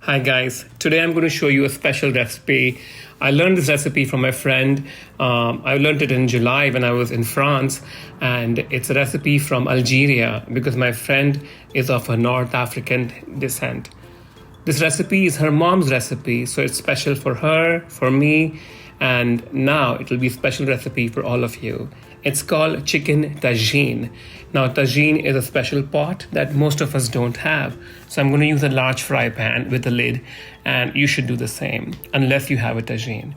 Hi guys, today I'm going to show you a special recipe. I learned this recipe from my friend. I learned it in July when I was in France, and it's a recipe from Algeria because my friend is of a North African descent. This recipe is her mom's recipe, so it's special for her, for me, and now it will be a special recipe for all of you. It's called chicken tagine. Now, tagine is a special pot that most of us don't have. So I'm going to use a large fry pan with a lid, and you should do the same unless you have a tagine.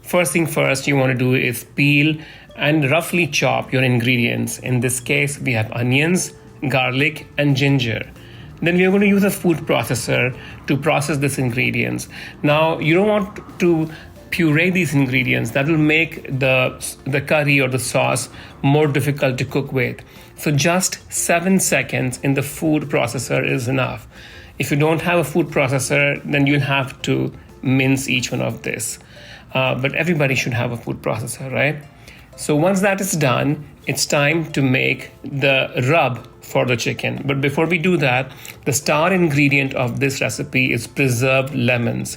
First thing first you want to do is peel and roughly chop your ingredients. In this case, we have onions, garlic, and ginger. Then we are going to use a food processor to process these ingredients. Now, you don't want to puree these ingredients. That will make the curry or the sauce more difficult to cook with. So just 7 seconds in the food processor is enough. If you don't have a food processor, then you'll have to mince each one of this. But everybody should have a food processor, right? So once that is done, it's time to make the rub for the chicken. But before we do that, the star ingredient of this recipe is preserved lemons.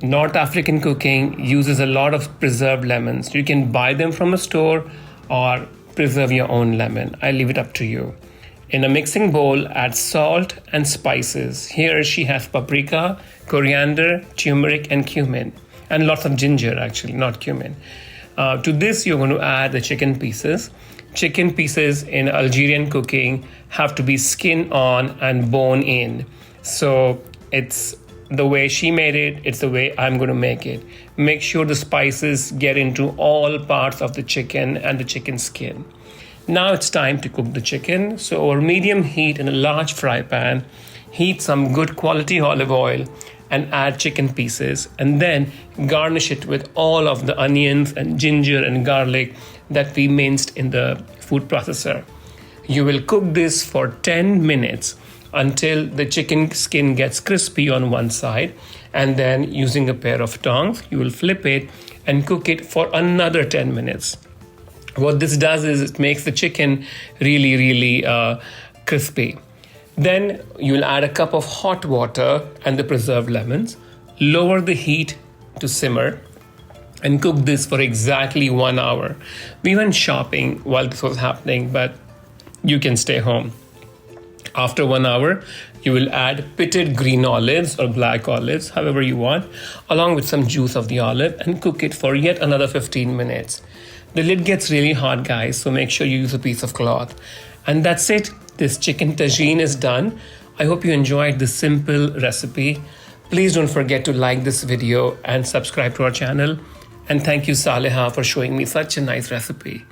North African cooking uses a lot of preserved lemons. You can buy them from a store or preserve your own lemon. I leave it up to you. In a mixing bowl, add salt and spices. Here she has paprika, coriander, turmeric, and cumin. And lots of ginger, actually, not cumin. To this, you're going to add the chicken pieces. Chicken pieces in Algerian cooking have to be skin on and bone in. So it's the way she made it, it's the way I'm going to make it. Make sure the spices get into all parts of the chicken and the chicken skin. Now it's time to cook the chicken. So over medium heat in a large fry pan, heat some good quality olive oil and add chicken pieces, and then garnish it with all of the onions and ginger and garlic that we minced in the food processor. You will cook this for 10 minutes until the chicken skin gets crispy on one side, and then using a pair of tongs, you will flip it and cook it for another 10 minutes. What this does is it makes the chicken really crispy. Then you'll add a cup of hot water and the preserved lemons, lower the heat to simmer, and cook this for exactly 1 hour. We went shopping while this was happening, but you can stay home. After 1 hour, you will add pitted green olives or black olives, however you want, along with some juice of the olive, and cook it for yet another 15 minutes. The lid gets really hot, guys, so make sure you use a piece of cloth. And that's it. This chicken tagine is done. I hope you enjoyed this simple recipe. Please don't forget to like this video and subscribe to our channel. And thank you, Shaliha, for showing me such a nice recipe.